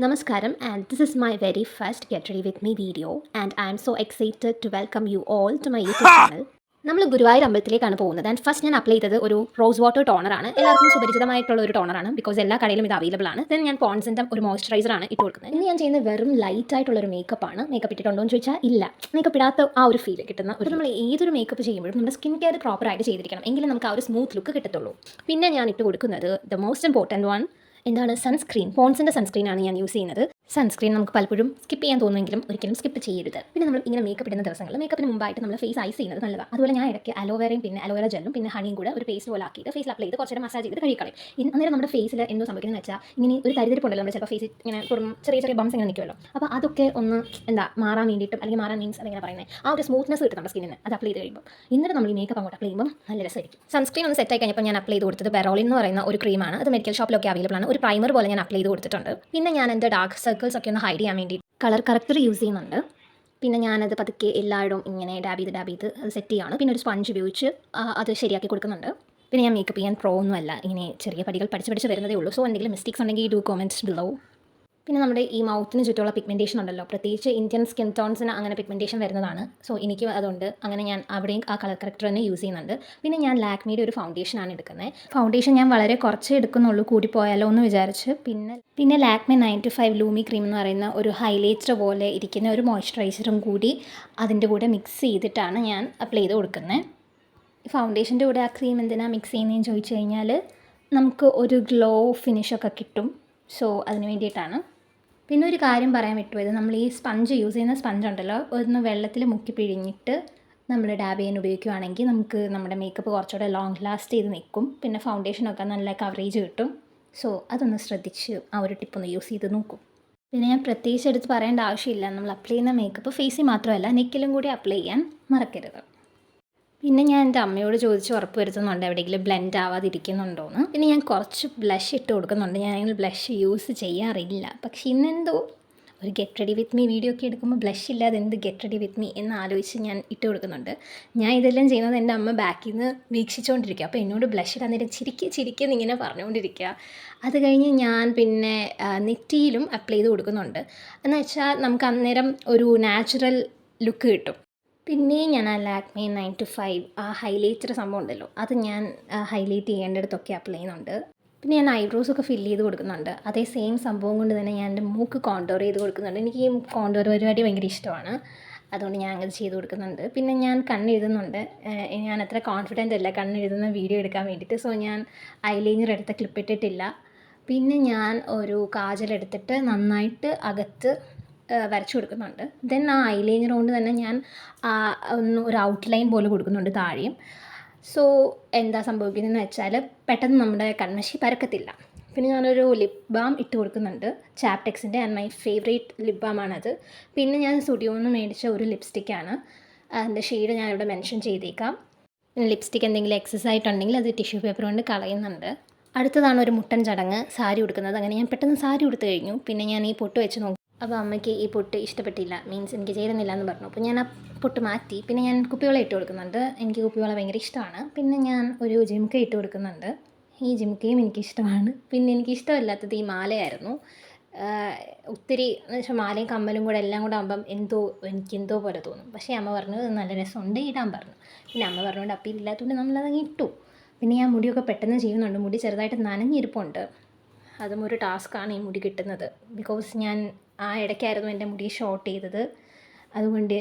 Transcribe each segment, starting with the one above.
Namaskaram, and this is my very first Get Ready With Me video, and I am so excited to welcome you all to my YouTube channel. നമ്മൾ ഗുരുവായൂർ അമ്പലത്തിലേക്കാണ് പോകുന്നത്. And first ഞാൻ apply ചെയ്തത് ഒരു rose water ടോണറാണ്. എല്ലാവർക്കും സുപരിചിതമായിട്ടുള്ള ഒരു ടോണറാണ്, because എല്ലാ കടയിലും ഇത് അവൈലബിൾ ആണ്. ദെൻ ഞാൻ പോൺസിൻ്റെ ഒരു മോയ്സ്ചറൈസറാണ് ഇട്ട് കൊടുക്കുന്നത്. ഇന്ന് ഞാൻ ചെയ്യുന്നത് വെറും ലൈറ്റ് ആയിട്ടുള്ളൊരു മേക്കപ്പാണ്. മേക്കപ്പ് ഇട്ടിട്ടുണ്ടോ എന്ന് ചോദിച്ചാൽ ഇല്ല. മേക്കപ്പ് ഇടാത്ത ആ ഒരു ഫീൽ കിട്ടുന്ന ഒരു, നമ്മൾ ഏതൊരു മേക്കപ്പ് ചെയ്യുമ്പോഴും നമ്മുടെ സ്കിൻ കെയർ പ്രോപ്പറായിട്ട് ചെയ്തിരിക്കണം, എങ്കിലും നമുക്ക് ആ ഒരു സ്മൂത്ത് ലുക്ക് കിട്ടത്തുള്ളൂ. പിന്നെ ഞാൻ ഇട്ട് കൊടുക്കുന്നത് ദ മോസ്റ്റ് ഇമ്പോർട്ടൻറ്റ് വൺ എന്താണ്, സൺസ്ക്രീൻ. പോൺസിൻ്റെ സൺസ്ക്രീനാണ് ഞാൻ യൂസ് ചെയ്യുന്നത്. സൺസ്ക്രീൻ നമുക്ക് പലപ്പോഴും സ്കിപ്പ് ചെയ്യാൻ തോന്നുമെങ്കിലും ഒരിക്കലും സ്കിപ്പ് ചെയ്യരുത്. പിന്നെ നമ്മൾ ഇങ്ങനെ മേക്കപ്പ് ഇടുന്ന ദിവസങ്ങളിൽ മേക്കപ്പിന് മുമ്പായിട്ട് നമ്മൾ ഫേസ് ഐസ് ചെയ്യുന്നത് നല്ലതാണ്. അതുപോലെ ഞാൻ ഇടയ്ക്ക് അലോവേറയും പിന്നെ അലോവേറ ജെല്ലും പിന്നെ ഹണിയും കൂടെ ഒരു പേസ്റ്റ് പോലെ ആക്കിയിട്ട് ഫേസിൽ അപ്ലൈ ചെയ്ത് കുറച്ച് നേരം മസാജ് ചെയ്ത് കഴിക്കളയും. അന്നേരം നമ്മുടെ ഫേസിൽ എന്തോ സംഭവിക്കുന്നത് വെച്ചാൽ ഇങ്ങനെ ഒരു തരിതിരിപ്പുണ്ടല്ലോ, നമ്മൾ ചിലപ്പോൾ ഫേസിൽ ഇങ്ങനെ ചെറിയ ചെറിയ ബംസ് ഇങ്ങനെ നിൽക്കുമല്ലോ. അപ്പോൾ അതൊക്കെ ഒന്ന് മാറാൻ വേണ്ടിയിട്ടും, അല്ലെങ്കിൽ മാറാൻ മീൻസ് അതെങ്ങനെ പറയുന്നത്, ആ ഒരു സ്മൂത്ത്നെസ് കിട്ടും നമ്മുടെ സ്കിന്നിന് അത് അപ്ലൈ ചെയ്ത് കഴിയുമ്പോൾ. എന്നിട്ട് നമ്മൾ ഈ മേക്കപ്പ് അങ്ങോട്ട് അപ്ലൈ ചെയ്യുമ്പോൾ നല്ല രസമായിരിക്കും. സൺസ്ക്രീൻ ഒന്ന് സെറ്റ് ആയി കഴിഞ്ഞപ്പോൾ ഞാൻ അപ്ലൈ ചെയ്ത് കൊടുത്തത് ബെറോളിൻ എന്ന് പറയുന്ന ഒരു ക്രീമാണ്. അത് മെഡിക്കൽ ഷോപ്പിലൊക്കെ അവൈലബിൾ ആണ്. ഒരു പ്രൈമർ പോലെ ഞാൻ അപ്ലൈ ചെയ്ത് കൊടുത്തിട്ടുണ്ട്. പിന്നെ ഞാൻ എൻ്റെ ഡാർക്ക് സർക്കിൾസ് ഒക്കെ ഒന്ന് ഹൈഡ് ചെയ്യാൻ വേണ്ടി കളർ കറക്റ്റർ യൂസ് ചെയ്യുന്നുണ്ട്. പിന്നെ ഞാനത് പതുക്കെ എല്ലായിടും ഇങ്ങനെ ഡാബ് ചെയ്ത് അത് സെറ്റ് ചെയ്യുകയാണ്. പിന്നെ ഒരു സ്പഞ്ച് ഉപയോഗിച്ച് അത് ശരിയാക്കി കൊടുക്കുന്നുണ്ട്. പിന്നെ ഞാൻ മേക്കപ്പ് ചെയ്യാൻ പ്രോ ഒന്നുമല്ല, ഇങ്ങനെ ചെറിയ പടികൾ പഠിച്ച് വരുന്നതേ ഉള്ളൂ. സോ എന്തെങ്കിലും മിസ്റ്റേക്സ് ഉണ്ടെങ്കിൽ ഡു കോമെൻറ്റ്സ് ബിലോ. പിന്നെ നമ്മുടെ ഈ മൗത്തിന് ചുറ്റുമുള്ള പിഗ്മെൻറ്റേഷൻ ഉണ്ടല്ലോ, പ്രത്യേകിച്ച് ഇന്ത്യൻ സ്കിൻ ടോൺസിന് അങ്ങനെ പിഗ്മെൻറ്റേഷൻ വരുന്നതാണ്. സോ എനിക്ക് അതുകൊണ്ട് അങ്ങനെ ഞാൻ അവിടെയും ആ കളർ കറക്റ്റർ തന്നെ യൂസ് ചെയ്യുന്നുണ്ട്. പിന്നെ ഞാൻ ലാക്മിയുടെ ഒരു ഫൗണ്ടേഷനാണ് എടുക്കുന്നത്. ഫൗണ്ടേഷൻ ഞാൻ വളരെ കുറച്ചേ എടുക്കുന്നുള്ളൂ, കൂടിപ്പോയാലോ എന്ന് വിചാരിച്ച്. പിന്നെ ലാക്മി 95 ലൂമി ക്രീം എന്ന് പറയുന്ന ഒരു ഹൈലൈറ്റർ പോലെ ഇരിക്കുന്ന ഒരു മോയ്സ്ചറൈസറും കൂടി അതിൻ്റെ കൂടെ മിക്സ് ചെയ്തിട്ടാണ് ഞാൻ അപ്ലൈ ചെയ്ത് കൊടുക്കുന്നത്. ഫൗണ്ടേഷൻ്റെ കൂടെ ആ ക്രീം എന്തിനാണ് മിക്സ് ചെയ്യുന്നതെന്ന് ചോദിച്ചു കഴിഞ്ഞാൽ നമുക്ക് ഒരു ഗ്ലോ ഫിനിഷൊക്കെ കിട്ടും. സോ അതിന് വേണ്ടിയിട്ടാണ്. പിന്നെ ഒരു കാര്യം പറയാൻ വിട്ടുപോയത്, നമ്മൾ ഈ സ്പഞ്ച് യൂസ് ചെയ്യുന്ന സ്പഞ്ച് ഉണ്ടല്ലോ, ഒന്ന് വെള്ളത്തിൽ മുക്കി പിഴിഞ്ഞിട്ട് നമ്മൾ ഡാബ് ചെയ്യാൻ ഉപയോഗിക്കുകയാണെങ്കിൽ നമുക്ക് നമ്മുടെ മേക്കപ്പ് കുറച്ചുകൂടെ ലോങ് ലാസ്റ്റ് ചെയ്ത് നിൽക്കും. പിന്നെ ഫൗണ്ടേഷനൊക്കെ നല്ല കവറേജ് കിട്ടും. സോ അതൊന്ന് ശ്രദ്ധിച്ച് ആ ഒരു ടിപ്പൊന്ന് യൂസ് ചെയ്ത് നോക്കും. പിന്നെ ഞാൻ പ്രത്യേകിച്ച് എടുത്ത് പറയേണ്ട ആവശ്യമില്ല, നമ്മൾ അപ്ലൈ ചെയ്യുന്ന മേക്കപ്പ് ഫേസിൽ മാത്രമല്ല നെക്കിലും കൂടി അപ്ലൈ ചെയ്യാൻ മറക്കരുത്. പിന്നെ ഞാൻ എൻ്റെ അമ്മയോട് ചോദിച്ച് ഉറപ്പ് വരുത്തുന്നുണ്ട് എവിടെയെങ്കിലും ബ്ലെൻഡ് ആവാതിരിക്കുന്നുണ്ടോയെന്ന്. പിന്നെ ഞാൻ കുറച്ച് ബ്ലഷ് ഇട്ട് കൊടുക്കുന്നുണ്ട്. ഞാൻ അങ്ങനെ ബ്ലഷ് യൂസ് ചെയ്യാറില്ല, പക്ഷേ ഇന്നെന്തോ ഒരു get ready with me video ഒക്കെ എടുക്കുമ്പോൾ ബ്ലഷ് ഇല്ലാതെ എന്ത് ഗെറ്റ് റെഡി വിത്ത് മീ എന്ന് ആലോചിച്ച് ഞാൻ ഇട്ട് കൊടുക്കുന്നുണ്ട്. ഞാൻ ഇതെല്ലാം ചെയ്യുന്നത് എൻ്റെ അമ്മ ബാക്കിൽ നിന്ന് വീക്ഷിച്ചുകൊണ്ടിരിക്കുക. അപ്പോൾ എന്നോട് ബ്ലഷ് ഇടാൻ നേരം ചിരിക്കെന്ന് ഇങ്ങനെ പറഞ്ഞുകൊണ്ടിരിക്കുക. അത് കഴിഞ്ഞ് ഞാൻ പിന്നെ നെറ്റിയിലും അപ്ലൈ ചെയ്ത് കൊടുക്കുന്നുണ്ട്. എന്ന് വെച്ചാൽ നമുക്ക് അന്നേരം ഒരു നാച്ചുറൽ ലുക്ക് കിട്ടും. പിന്നെ ഞാൻ ആ ലാക്മി 95 ആ ഹൈലൈറ്റർ സംഭവം ഉണ്ടല്ലോ, അത് ഞാൻ ഹൈലൈറ്റ് ചെയ്യേണ്ടടുത്തൊക്കെ അപ്ലൈ ചെയ്യുന്നുണ്ട്. പിന്നെ ഞാൻ ഐബ്രോസൊക്കെ ഫില്ല് ചെയ്ത് കൊടുക്കുന്നുണ്ട്. അതേ സെയിം സംഭവം കൊണ്ട് തന്നെ ഞാൻ എൻ്റെ മൂക്ക് കോണ്ടോർ ചെയ്ത് കൊടുക്കുന്നുണ്ട്. എനിക്ക് ഈ കോണ്ടോർ പരിപാടി ഭയങ്കര ഇഷ്ടമാണ്, അതുകൊണ്ട് ഞാൻ അങ്ങനെ ചെയ്ത് കൊടുക്കുന്നുണ്ട്. പിന്നെ ഞാൻ കണ്ണെഴുതുന്നുണ്ട്. ഞാൻ അത്ര കോൺഫിഡൻ്റ് അല്ല കണ്ണെഴുതുന്ന വീഡിയോ എടുക്കാൻ വേണ്ടിയിട്ട്. സോ ഞാൻ ഐലൈനർ എടുത്ത ക്ലിപ്പ് ഇട്ടിട്ടില്ല. പിന്നെ ഞാൻ ഒരു കാജൽ എടുത്തിട്ട് നന്നായിട്ട് അകത്ത് വരച്ചു കൊടുക്കുന്നുണ്ട്. ദെൻ ആ ഐലൈനർ കൊണ്ട് തന്നെ ഞാൻ ഒന്ന് ഒരു ഔട്ട്ലൈൻ പോലെ കൊടുക്കുന്നുണ്ട് താഴെയും. സോ എന്താ സംഭവിക്കുന്നതെന്ന് വെച്ചാൽ പെട്ടെന്ന് നമ്മുടെ കൺമഷി പരക്കത്തില്ല. പിന്നെ ഞാനൊരു ലിപ് ബാം ഇട്ട് കൊടുക്കുന്നുണ്ട്, ചാപ്ടെക്സിൻ്റെ, ആൻഡ് മൈ ഫേവറേറ്റ് ലിപ് ബാമാണത്. പിന്നെ ഞാൻ സ്റ്റുഡിയോയിൽ നിന്ന് മേടിച്ച ഒരു ലിപ്സ്റ്റിക്കാണ്, അതിൻ്റെ ഷെയ്ഡ് ഞാനിവിടെ മെൻഷൻ ചെയ്തേക്കാം. ലിപ്സ്റ്റിക്ക് എന്തെങ്കിലും എക്സസ് ആയിട്ടുണ്ടെങ്കിൽ അത് ടിഷ്യൂ പേപ്പർ കൊണ്ട് കളയുന്നുണ്ട്. അടുത്തതാണ് ഒരു മുട്ടൻ ചടങ്ങ്, സാരി ഉടുക്കുന്നത്. അങ്ങനെ ഞാൻ പെട്ടെന്ന് സാരി ഉടുത്ത് കഴിഞ്ഞു. പിന്നെ ഞാൻ ഈ പൊട്ട് വെച്ച് നോക്കി. അപ്പോൾ അമ്മയ്ക്ക് ഈ പൊട്ട് ഇഷ്ടപ്പെട്ടില്ല, മീൻസ് എനിക്ക് ചേരുന്നില്ല എന്ന് പറഞ്ഞു. അപ്പോൾ ഞാൻ ആ പൊട്ട് മാറ്റി. പിന്നെ ഞാൻ കുപ്പിവള ഇട്ട് കൊടുക്കുന്നുണ്ട്. എനിക്ക് കുപ്പിവള ഭയങ്കര ഇഷ്ടമാണ്. പിന്നെ ഞാൻ ഒരു ജിംക ഇട്ട് കൊടുക്കുന്നുണ്ട്. ഈ ജിംക്കയും എനിക്കിഷ്ടമാണ്. പിന്നെ എനിക്കിഷ്ടമല്ലാത്തത് ഈ മാലയായിരുന്നു. ഒത്തിരി എന്ന് വെച്ചാൽ മാലയും കമ്മലും കൂടെ എല്ലാം കൂടെ ആകുമ്പം എനിക്കെന്തോ പോലെ തോന്നും. പക്ഷേ അമ്മ പറഞ്ഞു നല്ല രസമുണ്ട്, ഇടാൻ പറഞ്ഞു. പിന്നെ അമ്മ പറഞ്ഞുകൊണ്ട് അപ്പീലില്ലാത്തതുകൊണ്ട് നമ്മളതങ്ങ് ഇട്ടു. പിന്നെ ഞാൻ മുടിയൊക്കെ പെട്ടെന്ന് ചെയ്യുന്നുണ്ട്. മുടി ചെറുതായിട്ട് നനഞ്ഞിരിപ്പുണ്ട്. അതും ഒരു ടാസ്ക്കാണ് ഈ മുടി കിട്ടുന്നത്. ബിക്കോസ് ഞാൻ ആ ഇടയ്ക്കായിരുന്നു എൻ്റെ മുടി ഷോർട്ട് ചെയ്തത്. അതുകൊണ്ട്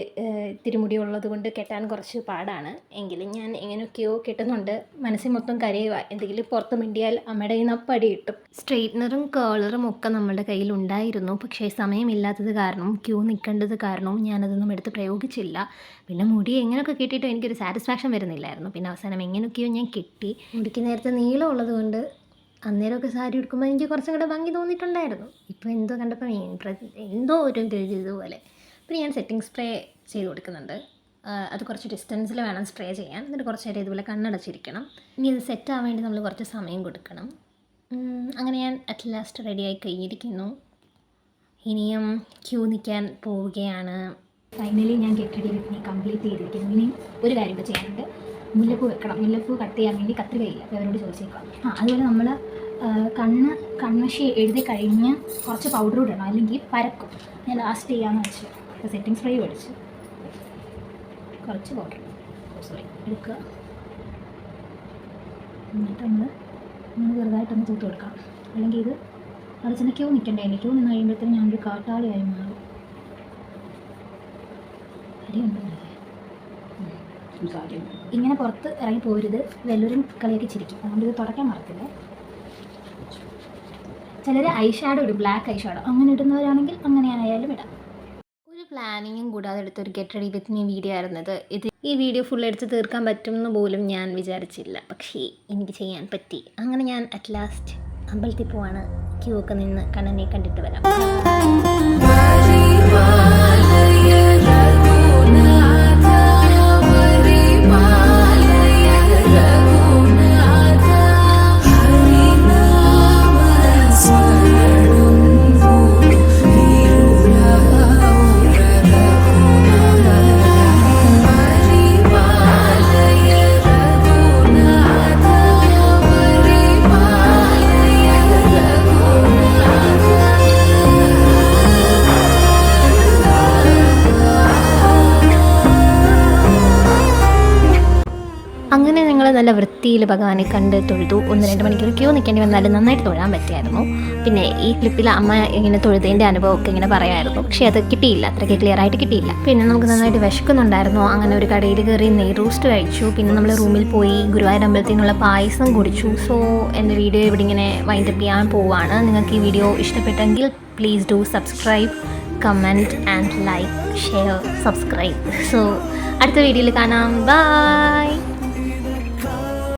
ഇത്തിരി മുടി ഉള്ളത് കൊണ്ട് കെട്ടാൻ കുറച്ച് പാടാണ്. എങ്കിലും ഞാൻ എങ്ങനെയൊക്കെയോ കെട്ടുന്നുണ്ട്. മനസ്സിൽ മൊത്തം കരയുക, എന്തെങ്കിലും പുറത്ത് മിണ്ടിയാൽ അമ്മയുടെ കയ്യിൽ നിന്ന് പടി കിട്ടും. സ്ട്രെയിറ്റ്നറും കേളറും ഒക്കെ നമ്മുടെ കയ്യിൽ ഉണ്ടായിരുന്നു. പക്ഷേ സമയമില്ലാത്തത് കാരണവും ക്യൂ നിൽക്കേണ്ടത് കാരണവും ഞാനതൊന്നും എടുത്ത് പ്രയോഗിച്ചില്ല. പിന്നെ മുടി എങ്ങനെയൊക്കെ കെട്ടിയിട്ടും എനിക്കൊരു സാറ്റിസ്ഫാക്ഷൻ വരുന്നില്ലായിരുന്നു. പിന്നെ അവസാനം എങ്ങനെയൊക്കെയോ ഞാൻ കെട്ടി. മുടിക്ക് നേരത്തെ നീളം ഉള്ളത് കൊണ്ട് അന്നേരമൊക്കെ സാരി ഉടുക്കുമ്പോൾ എനിക്ക് കുറച്ചും കൂടെ ഭംഗി തോന്നിയിട്ടുണ്ടായിരുന്നു. ഇപ്പോൾ എന്തോ കണ്ടപ്പോൾ എന്തോ ഒരു ഇതുപോലെ. പിന്നെ ഞാൻ സെറ്റിംഗ് സ്പ്രേ ചെയ്ത് കൊടുക്കുന്നുണ്ട്. അത് കുറച്ച് ഡിസ്റ്റൻസിൽ വേണം സ്പ്രേ ചെയ്യാൻ. എന്നിട്ട് കുറച്ച് നേരം ഇതുപോലെ കണ്ണടച്ചിരിക്കണം. ഇനി ഇത് സെറ്റ് ആവാൻ വേണ്ടി നമ്മൾ കുറച്ച് സമയം കൊടുക്കണം. അങ്ങനെ ഞാൻ അറ്റ് ലാസ്റ്റ് റെഡിയായി കഴിഞ്ഞിരിക്കുന്നു. ഇനിയും ക്യൂ നിൽക്കാൻ പോവുകയാണ്. ഫൈനലി ഞാൻ get ready with me complete ചെയ്തിരിക്കുന്നു. ഇനി ഒരു കാര്യം ഇപ്പോൾ ചെയ്യാനുണ്ട്, മുല്ലപ്പൂ വെക്കണം. മുല്ലപ്പൂ കട്ട് ചെയ്യാൻ വേണ്ടി കത്രികയില്ല, അപ്പോൾ അവരോട് ചോദിച്ചേക്കാം. അതുപോലെ നമ്മൾ കൺമഷി എഴുതി കഴിഞ്ഞ് കുറച്ച് പൗഡർ ഇടണം, അല്ലെങ്കിൽ പരക്കും. ഞാൻ ലാസ്റ്റ് ചെയ്യാമെന്ന് വെച്ച് ഇപ്പോൾ സെറ്റിംഗ് സ്പ്രേ മേടിച്ച് കുറച്ച് പൗഡർ എടുക്കുക. എന്നിട്ട് നമ്മൾ ചെറുതായിട്ടൊന്ന് തൂത്ത് കൊടുക്കണം. അല്ലെങ്കിൽ ഇത് അവിടെ ചെന്ന് ക്യൂ നിൽക്കണ്ടേ, ക്യൂ നിന്ന് കഴിയുമ്പോഴത്തേനും ഞാനൊരു കാട്ടാളിയായി മാറും. ഇങ്ങനെ പുറത്ത് ഇറങ്ങി പോരുത്, വെല്ലൂരും കളിയൊക്കെ ചിരിക്കും. അതുകൊണ്ട് ഇത് തുടക്കാൻ മറക്കില്ല. ചിലർ ഐ ഷാഡോ ഇടും, ബ്ലാക്ക് ഐ ഷാഡോ. അങ്ങനെ ഇടുന്നവരാണെങ്കിൽ അങ്ങനെയായാലും ഇടാം. ഒരു പ്ലാനിങ്ങും കൂടാതെ എടുത്തൊരു get ready with me video ആയിരുന്നത്. ഈ വീഡിയോ ഫുൾ എടുത്ത് തീർക്കാൻ പറ്റുമെന്ന് പോലും ഞാൻ വിചാരിച്ചില്ല, പക്ഷേ എനിക്ക് ചെയ്യാൻ പറ്റി. അങ്ങനെ ഞാൻ അറ്റ് ലാസ്റ്റ് അമ്പലത്തിൽ പോവാണ്. ക്യൂ ഒക്കെ നിന്ന് കണ്ണനെ കണ്ടിട്ട് വരാം. അങ്ങനെ ഞങ്ങൾ നല്ല വൃത്തിയിൽ ഭഗവാനെ കണ്ട് തൊഴുതു. 1-2 മണിക്കൂർ ക്യൂ നിൽക്കേണ്ടി വന്നാലും നന്നായിട്ട് തൊഴാൻ പറ്റിയായിരുന്നു. പിന്നെ ഈ ക്ലിപ്പിൽ അമ്മ ഇങ്ങനെ തൊഴുതതിൻ്റെ അനുഭവമൊക്കെ ഇങ്ങനെ പറയായിരുന്നു, പക്ഷേ അത് കിട്ടിയില്ല, അത്രയ്ക്ക് ക്ലിയർ ആയിട്ട് കിട്ടിയില്ല. പിന്നെ നമുക്ക് നന്നായിട്ട് വിശക്കുന്നുണ്ടായിരുന്നു. അങ്ങനെ ഒരു കടയിൽ കയറി നെയ് റോസ്റ്റ് കഴിച്ചു. പിന്നെ നമ്മൾ റൂമിൽ പോയി ഗുരുവായൂർ അമ്പലത്തിൽ നിന്നുള്ള പായസം കുടിച്ചു. സോ എൻ്റെ വീഡിയോ ഇവിടെ ഇങ്ങനെ വൈൻഡപ്പ് ചെയ്യാൻ പോവാണ്. നിങ്ങൾക്ക് ഈ വീഡിയോ ഇഷ്ടപ്പെട്ടെങ്കിൽ please do subscribe, comment and like, share, subscribe. So അടുത്ത വീഡിയോയിൽ കാണാം. ബൈ.